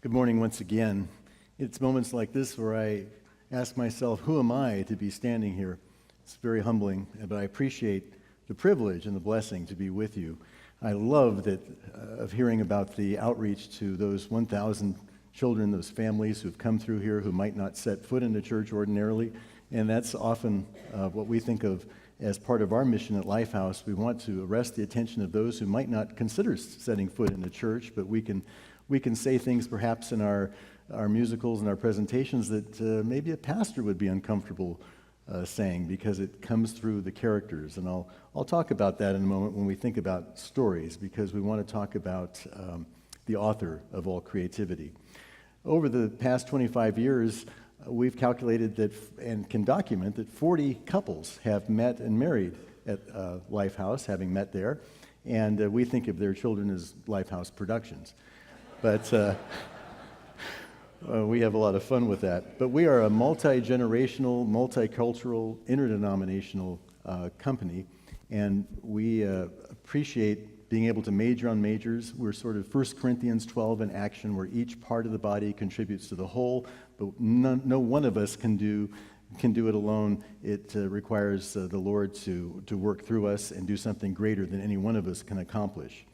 Good morning once again. It's moments like this where I ask myself, who am I to be standing here? It's very humbling, but I appreciate the privilege and the blessing to be with you. I love that of hearing about the outreach to those 1,000 children, those families who've come through here who might not set foot in the church ordinarily, and that's often what we think of as part of our mission at Lifehouse. We want to arrest the attention of those who might not consider setting foot in the church, but we can say things perhaps in our musicals and our presentations that maybe a pastor would be uncomfortable saying because it comes through the characters. And I'll talk about that in a moment when we think about stories, because we want to talk about the author of all creativity. Over the past 25 years, we've calculated that and can document that 40 couples have met and married at Lifehouse, having met there, and we think of their children as Lifehouse Productions. But we have a lot of fun with that. But we are a multi-generational, multicultural, interdenominational company, and we appreciate being able to major on majors. We're sort of 1 Corinthians 12 in action, where each part of the body contributes to the whole, but no one of us can do it alone. It requires the Lord to work through us and do something greater than any one of us can accomplish.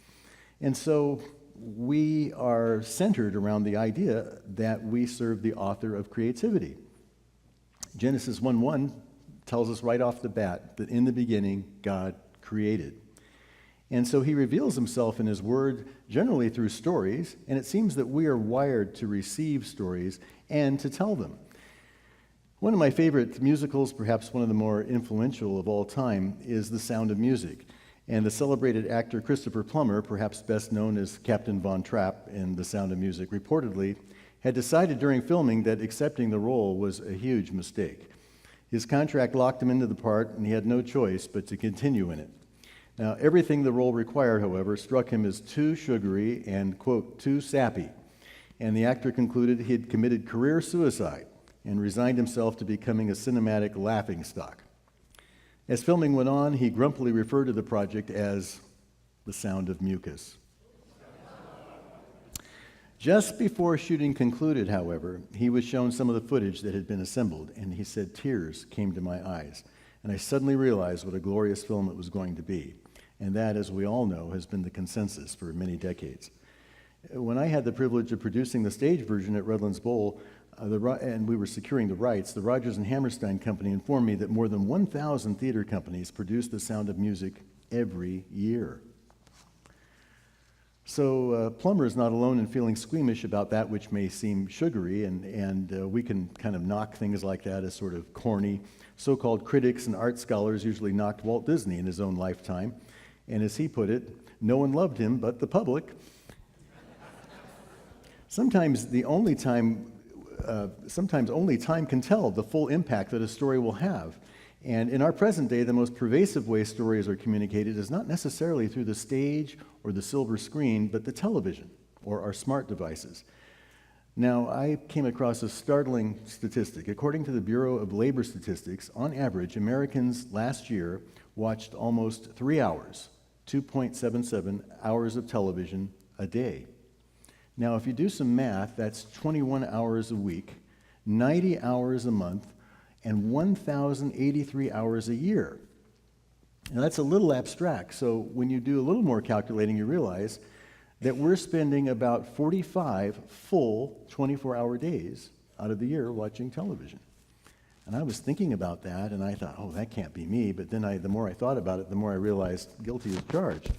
And so we are centered around the idea that we serve the author of creativity. Genesis 1:1 tells us right off the bat that in the beginning, God created. And so he reveals himself in his word generally through stories, and it seems that we are wired to receive stories and to tell them. One of my favorite musicals, perhaps one of the more influential of all time, is The Sound of Music. And the celebrated actor Christopher Plummer, perhaps best known as Captain Von Trapp in The Sound of Music, reportedly had decided during filming that accepting the role was a huge mistake. His contract locked him into the part, and he had no choice but to continue in it. Now, everything the role required, however, struck him as too sugary and, quote, too sappy. And the actor concluded he had committed career suicide and resigned himself to becoming a cinematic laughingstock. As filming went on, he grumpily referred to the project as The Sound of Mucus. Just before shooting concluded, however, he was shown some of the footage that had been assembled, and he said tears came to my eyes, and I suddenly realized what a glorious film it was going to be. And that, as we all know, has been the consensus for many decades. When I had the privilege of producing the stage version at Redlands Bowl, and we were securing the rights, the Rodgers and Hammerstein Company informed me that more than 1,000 theater companies produce The Sound of Music every year. So Plummer is not alone in feeling squeamish about that which may seem sugary, and we can kind of knock things like that as sort of corny. So-called critics and art scholars usually knocked Walt Disney in his own lifetime, and as he put it, no one loved him but the public. Sometimes only time can tell the full impact that a story will have. And in our present day, the most pervasive way stories are communicated is not necessarily through the stage or the silver screen, but the television or our smart devices. Now, I came across a startling statistic. According to the Bureau of Labor Statistics, on average, Americans last year watched almost 3 hours, 2.77 hours of television a day. Now, if you do some math, that's 21 hours a week, 90 hours a month, and 1,083 hours a year. Now, that's a little abstract, so when you do a little more calculating, you realize that we're spending about 45 full 24-hour days out of the year watching television. And I was thinking about that, and I thought, oh, that can't be me, but then the more I thought about it, the more I realized guilty as charged.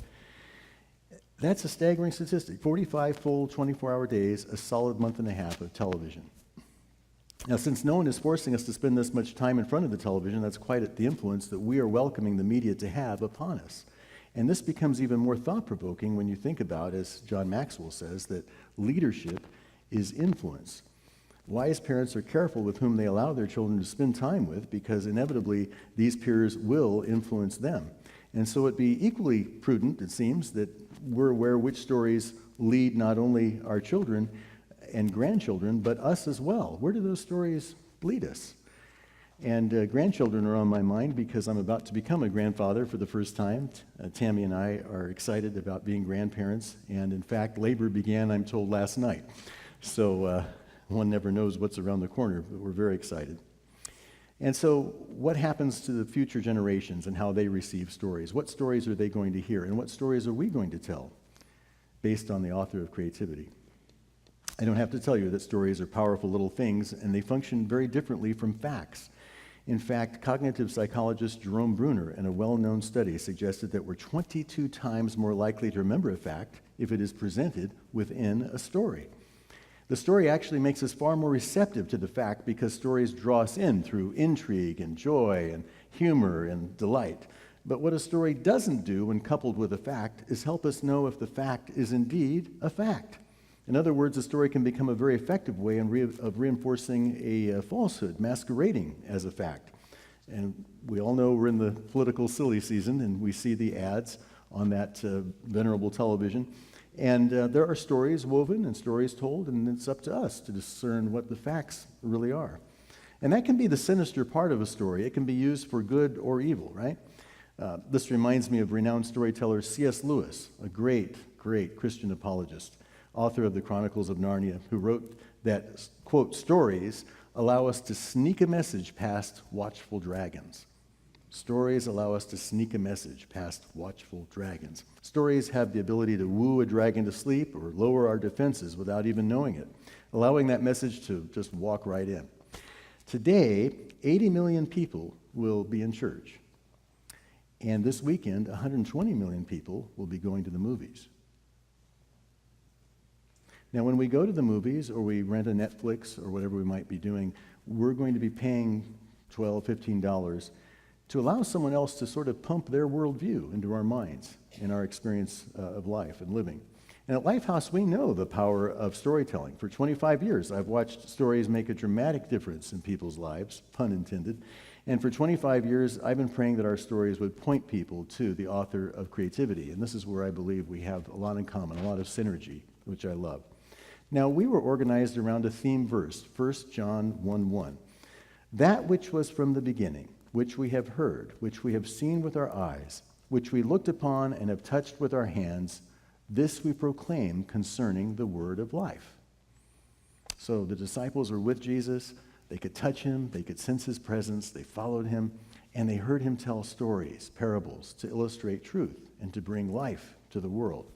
That's a staggering statistic. 45 full 24-hour days, a solid month and a half of television. Now, since no one is forcing us to spend this much time in front of the television, that's quite the influence that we are welcoming the media to have upon us. And this becomes even more thought-provoking when you think about, as John Maxwell says, that leadership is influence. Wise parents are careful with whom they allow their children to spend time with, because inevitably these peers will influence them. And so it'd be equally prudent, it seems, that we're aware which stories lead not only our children and grandchildren, but us as well. Where do those stories lead us? And grandchildren are on my mind because I'm about to become a grandfather for the first time. Tammy and I are excited about being grandparents, and in fact, labor began, I'm told, last night. So one never knows what's around the corner, but we're very excited. And so what happens to the future generations and how they receive stories? What stories are they going to hear? And what stories are we going to tell based on the author of creativity? I don't have to tell you that stories are powerful little things, and they function very differently from facts. In fact, cognitive psychologist Jerome Bruner, in a well-known study, suggested that we're 22 times more likely to remember a fact if it is presented within a story. The story actually makes us far more receptive to the fact because stories draw us in through intrigue and joy and humor and delight. But what a story doesn't do when coupled with a fact is help us know if the fact is indeed a fact. In other words, a story can become a very effective way of reinforcing a falsehood, masquerading as a fact. And we all know we're in the political silly season, and we see the ads on that venerable television. And there are stories woven and stories told, and it's up to us to discern what the facts really are. And that can be the sinister part of a story. It can be used for good or evil, right? This reminds me of renowned storyteller C.S. Lewis, a great Christian apologist, author of the Chronicles of Narnia, who wrote that, quote, stories allow us to sneak a message past watchful dragons. Stories allow us to sneak a message past watchful dragons. Stories have the ability to woo a dragon to sleep or lower our defenses without even knowing it, allowing that message to just walk right in. Today, 80 million people will be in church. And this weekend, 120 million people will be going to the movies. Now, when we go to the movies or we rent a Netflix or whatever we might be doing, we're going to be paying $12, $15 to allow someone else to sort of pump their worldview into our minds and our experience of life and living. And at Lifehouse, we know the power of storytelling. For 25 years, I've watched stories make a dramatic difference in people's lives, pun intended. And for 25 years, I've been praying that our stories would point people to the author of creativity. And this is where I believe we have a lot in common, a lot of synergy, which I love. Now, we were organized around a theme verse, 1 John 1:1. That which was from the beginning, which we have heard, which we have seen with our eyes, which we looked upon and have touched with our hands, this we proclaim concerning the word of life. So the disciples were with Jesus. They could touch him. They could sense his presence. They followed him, and they heard him tell stories, parables, to illustrate truth and to bring life to the world.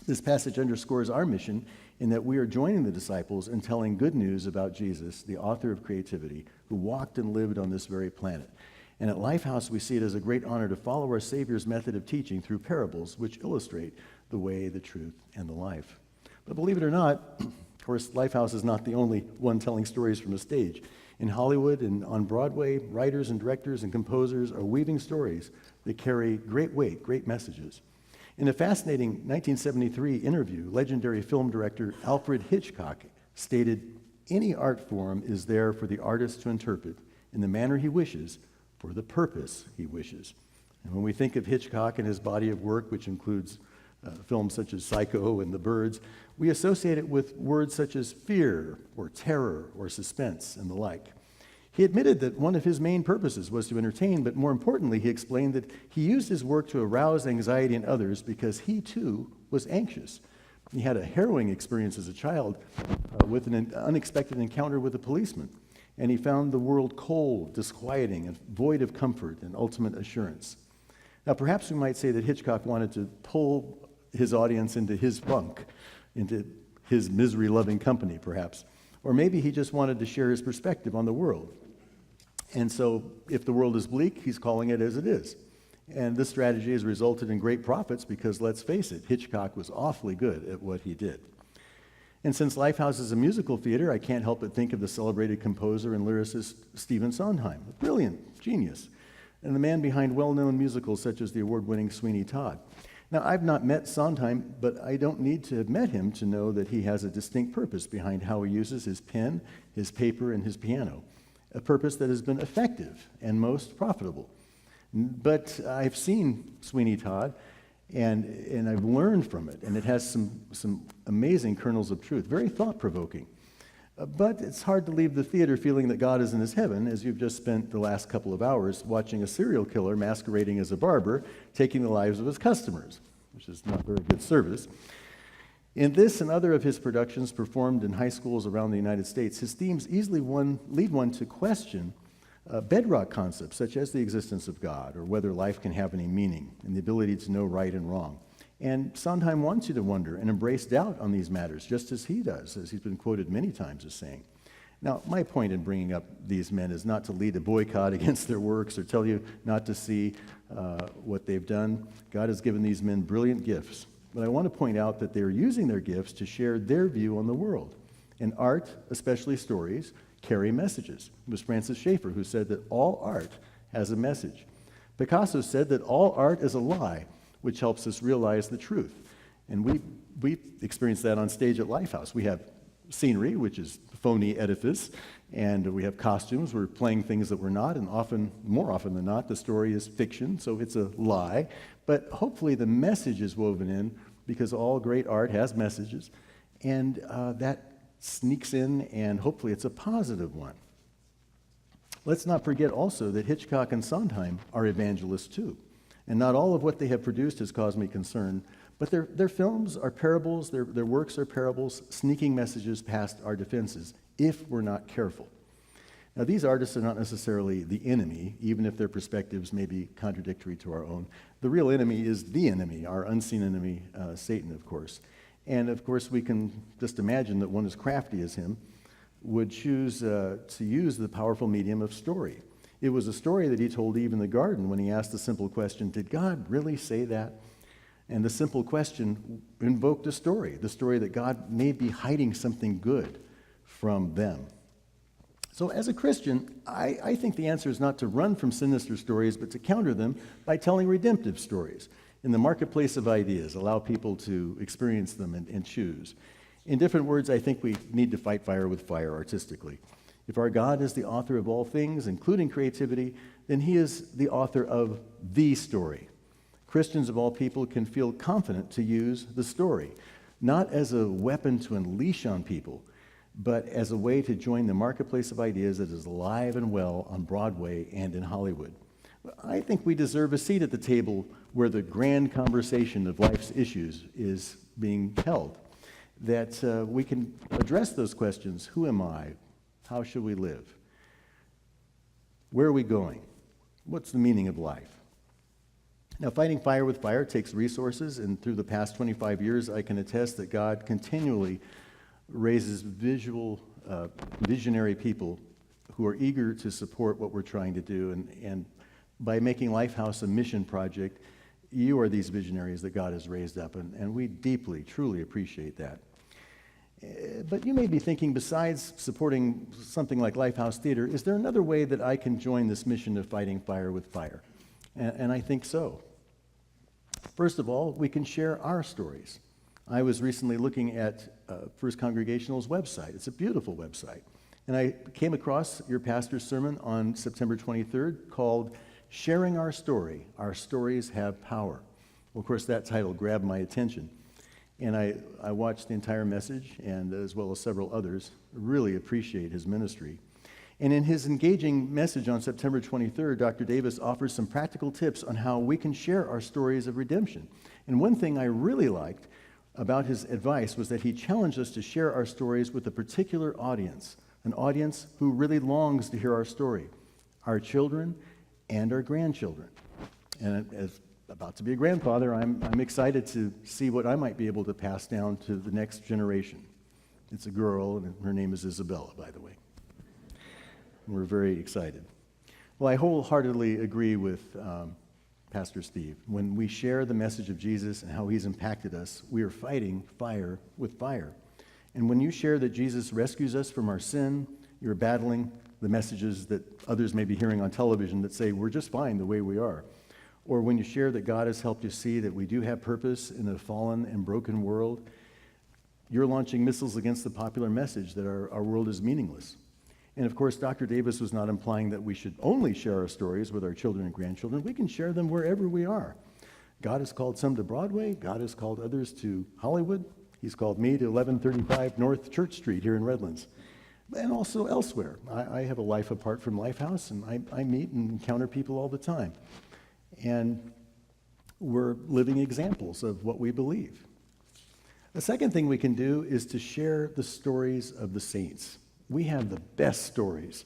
This passage underscores our mission in that we are joining the disciples in telling good news about Jesus, the author of creativity, who walked and lived on this very planet. And at Lifehouse, we see it as a great honor to follow our Savior's method of teaching through parables, which illustrate the way, the truth, and the life. But believe it or not, of course, Lifehouse is not the only one telling stories from a stage. In Hollywood and on Broadway, writers and directors and composers are weaving stories that carry great weight, great messages. In a fascinating 1973 interview, legendary film director Alfred Hitchcock stated, "Any art form is there for the artist to interpret in the manner he wishes, for the purpose he wishes." And when we think of Hitchcock and his body of work, which includes films such as Psycho and The Birds, we associate it with words such as fear or terror or suspense and the like. He admitted that one of his main purposes was to entertain, but more importantly, he explained that he used his work to arouse anxiety in others because he too was anxious. He had a harrowing experience as a child with an unexpected encounter with a policeman, and he found the world cold, disquieting, and void of comfort and ultimate assurance. Now, perhaps we might say that Hitchcock wanted to pull his audience into his funk, into his misery-loving company, perhaps. Or maybe he just wanted to share his perspective on the world. And so, if the world is bleak, he's calling it as it is. And this strategy has resulted in great profits because, let's face it, Hitchcock was awfully good at what he did. And since Lifehouse is a musical theater, I can't help but think of the celebrated composer and lyricist Stephen Sondheim, a brilliant genius, and the man behind well-known musicals such as the award-winning Sweeney Todd. Now, I've not met Sondheim, but I don't need to have met him to know that he has a distinct purpose behind how he uses his pen, his paper, and his piano, a purpose that has been effective and most profitable. But I've seen Sweeney Todd, and I've learned from it, and it has some amazing kernels of truth, very thought-provoking. But it's hard to leave the theater feeling that God is in his heaven, as you've just spent the last couple of hours watching a serial killer masquerading as a barber, taking the lives of his customers, which is not very good service. In this and other of his productions performed in high schools around the United States, his themes easily lead one to question bedrock concepts such as the existence of God or whether life can have any meaning and the ability to know right and wrong. And Sondheim wants you to wonder and embrace doubt on these matters, just as he does, as he's been quoted many times as saying. Now, my point in bringing up these men is not to lead a boycott against their works or tell you not to see what they've done. God has given these men brilliant gifts. But I want to point out that they're using their gifts to share their view on the world. And art, especially stories, carry messages. It was Francis Schaeffer who said that all art has a message. Picasso said that all art is a lie, which helps us realize the truth. And we experience that on stage at Lifehouse. We have scenery, which is phony edifice, and we have costumes. We're playing things that we're not, and more often than not, the story is fiction, so it's a lie. But hopefully the message is woven in, because all great art has messages, and that sneaks in, and hopefully it's a positive one. Let's not forget also that Hitchcock and Sondheim are evangelists too. And not all of what they have produced has caused me concern, but their films are parables, their works are parables, sneaking messages past our defenses, if we're not careful. Now, these artists are not necessarily the enemy, even if their perspectives may be contradictory to our own. The real enemy is the enemy, our unseen enemy, Satan, of course. And, of course, we can just imagine that one as crafty as him would choose to use the powerful medium of story. It was a story that he told Eve in the garden when he asked the simple question, did God really say that? And the simple question invoked a story, the story that God may be hiding something good from them. So as a Christian, I think the answer is not to run from sinister stories, but to counter them by telling redemptive stories. In the marketplace of ideas, allow people to experience them and choose. In different words, I think we need to fight fire with fire artistically. If our God is the author of all things, including creativity, then he is the author of the story. Christians of all people can feel confident to use the story, not as a weapon to unleash on people, but as a way to join the marketplace of ideas that is alive and well on Broadway and in Hollywood. I think we deserve a seat at the table where the grand conversation of life's issues is being held, that we can address those questions. Who am I? How should we live? Where are we going? What's the meaning of life? Now, fighting fire with fire takes resources, and through the past 25 years, I can attest that God continually raises visionary people who are eager to support what we're trying to do. And by making Lifehouse a mission project, you are these visionaries that God has raised up, and we deeply, truly appreciate that. But you may be thinking, besides supporting something like Lifehouse Theater, is there another way that I can join this mission of fighting fire with fire? And I think so. First of all, we can share our stories. I was recently looking at First Congregational's website. It's a beautiful website. And I came across your pastor's sermon on September 23rd called Sharing Our Story. Our Stories Have Power. Well, of course, that title grabbed my attention. And I watched the entire message, and as well as several others, really appreciate his ministry. And in his engaging message on September 23rd, Dr. Davis offers some practical tips on how we can share our stories of redemption. And one thing I really liked about his advice was that he challenged us to share our stories with a particular audience, an audience who really longs to hear our story, our children and our grandchildren. And as about to be a grandfather, I'm excited to see what I might be able to pass down to the next generation. It's a girl, and her name is Isabella, by the way. We're very excited. Well, I wholeheartedly agree with Pastor Steve. When we share the message of Jesus and how he's impacted us, we are fighting fire with fire. And when you share that Jesus rescues us from our sin, you're battling the messages that others may be hearing on television that say we're just fine the way we are. Or when you share that God has helped you see that we do have purpose in a fallen and broken world, you're launching missiles against the popular message that our world is meaningless. And of course, Dr. Davis was not implying that we should only share our stories with our children and grandchildren. We can share them wherever we are. God has called some to Broadway. God has called others to Hollywood. He's called me to 1135 North Church Street here in Redlands. And also elsewhere. I have a life apart from Lifehouse, and I meet and encounter people all the time. And we're living examples of what we believe. The second thing we can do is to share the stories of the saints. We have the best stories.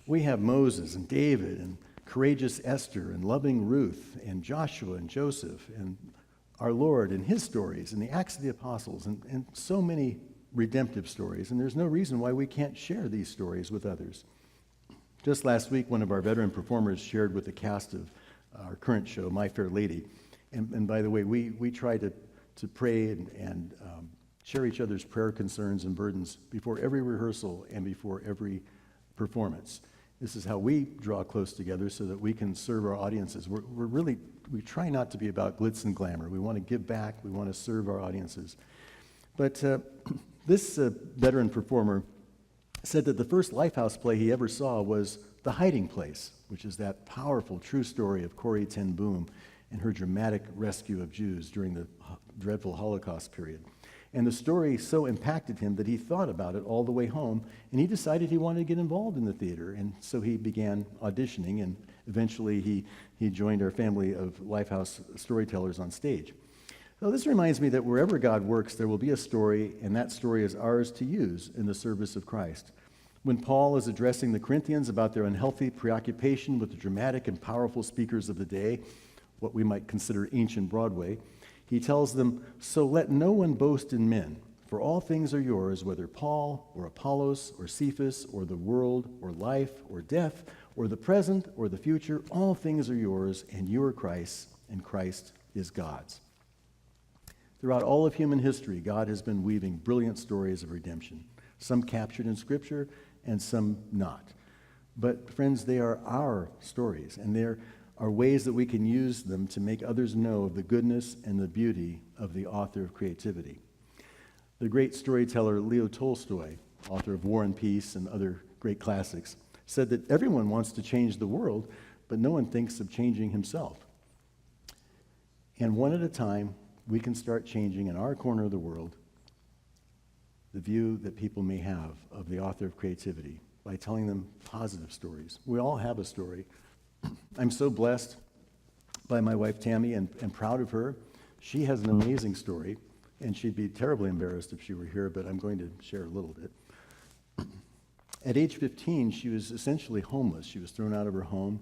We have Moses and David and courageous Esther and loving Ruth and Joshua and Joseph and our Lord and his stories and the Acts of the Apostles and so many redemptive stories. And there's no reason why we can't share these stories with others. Just last week, one of our veteran performers shared with the cast of our current show, My Fair Lady. And by the way, we try to pray and share each other's prayer concerns and burdens before every rehearsal and before every performance. This is how we draw close together so that we can serve our audiences. We try not to be about glitz and glamour. We want to give back. We want to serve our audiences. But this veteran performer said that the first Lifehouse play he ever saw was The Hiding Place, which is that powerful true story of Corrie ten Boom and her dramatic rescue of Jews during the dreadful Holocaust period. And the story so impacted him that he thought about it all the way home, and he decided he wanted to get involved in the theater. And so he began auditioning, and eventually he joined our family of Lifehouse storytellers on stage. So this reminds me that wherever God works, there will be a story, and that story is ours to use in the service of Christ. When Paul is addressing the Corinthians about their unhealthy preoccupation with the dramatic and powerful speakers of the day, what we might consider ancient Broadway, he tells them, "So let no one boast in men, for all things are yours, whether Paul or Apollos or Cephas or the world or life or death or the present or the future, all things are yours, and you are Christ's, and Christ is God's." Throughout all of human history, God has been weaving brilliant stories of redemption, some captured in Scripture and some not. But friends, they are our stories, and there are ways that we can use them to make others know of the goodness and the beauty of the author of creativity. The great storyteller Leo Tolstoy, author of War and Peace and other great classics, said that everyone wants to change the world, but no one thinks of changing himself. And one at a time, we can start changing in our corner of the world the view that people may have of the author of creativity by telling them positive stories. We all have a story. I'm so blessed by my wife Tammy and proud of her. She has an amazing story, and she'd be terribly embarrassed if she were here, but I'm going to share a little bit. At age 15, she was essentially homeless. She was thrown out of her home.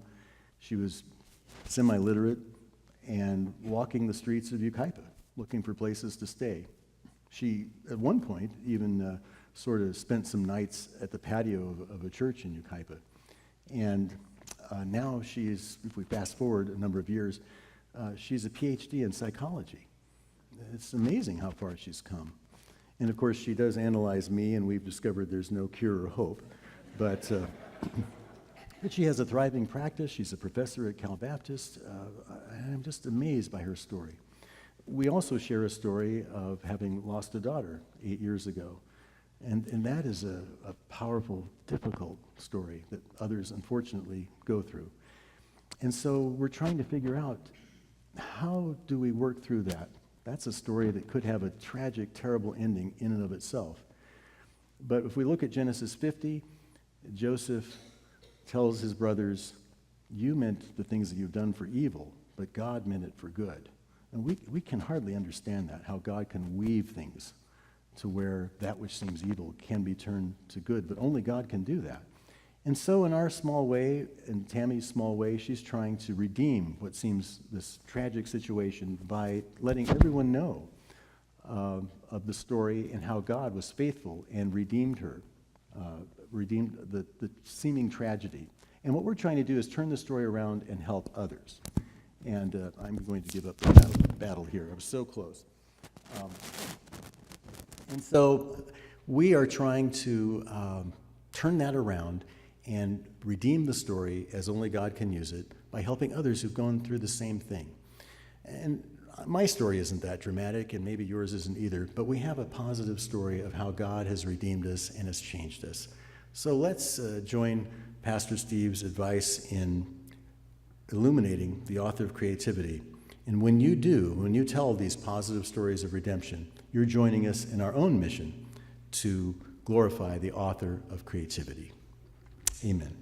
She was semi-literate and walking the streets of Yucaipa, looking for places to stay. She, at one point, even sort of spent some nights at the patio of a church in Yucaipa. And now she is, if we fast forward a number of years, she's a PhD in psychology. It's amazing how far she's come. And of course, she does analyze me, and we've discovered there's no cure or hope. But she has a thriving practice. She's a professor at Cal Baptist. And I'm just amazed by her story. We also share a story of having lost a daughter 8 years ago. And that is a powerful, difficult story that others, unfortunately, go through. And so we're trying to figure out, how do we work through that? That's a story that could have a tragic, terrible ending in and of itself. But if we look at Genesis 50, Joseph tells his brothers, "You meant the things that you've done for evil, but God meant it for good." And we can hardly understand that, how God can weave things to where that which seems evil can be turned to good, but only God can do that. And so in our small way, in Tammy's small way, she's trying to redeem what seems this tragic situation by letting everyone know of the story and how God was faithful and redeemed her, redeemed the seeming tragedy. And what we're trying to do is turn the story around and help others. And I'm going to give up the battle here. I was so close. And so we are trying to turn that around and redeem the story as only God can use it by helping others who've gone through the same thing. And my story isn't that dramatic, and maybe yours isn't either, but we have a positive story of how God has redeemed us and has changed us. So let's join Pastor Steve's advice in illuminating the author of creativity. And when you do, when you tell these positive stories of redemption, you're joining us in our own mission to glorify the author of creativity. Amen.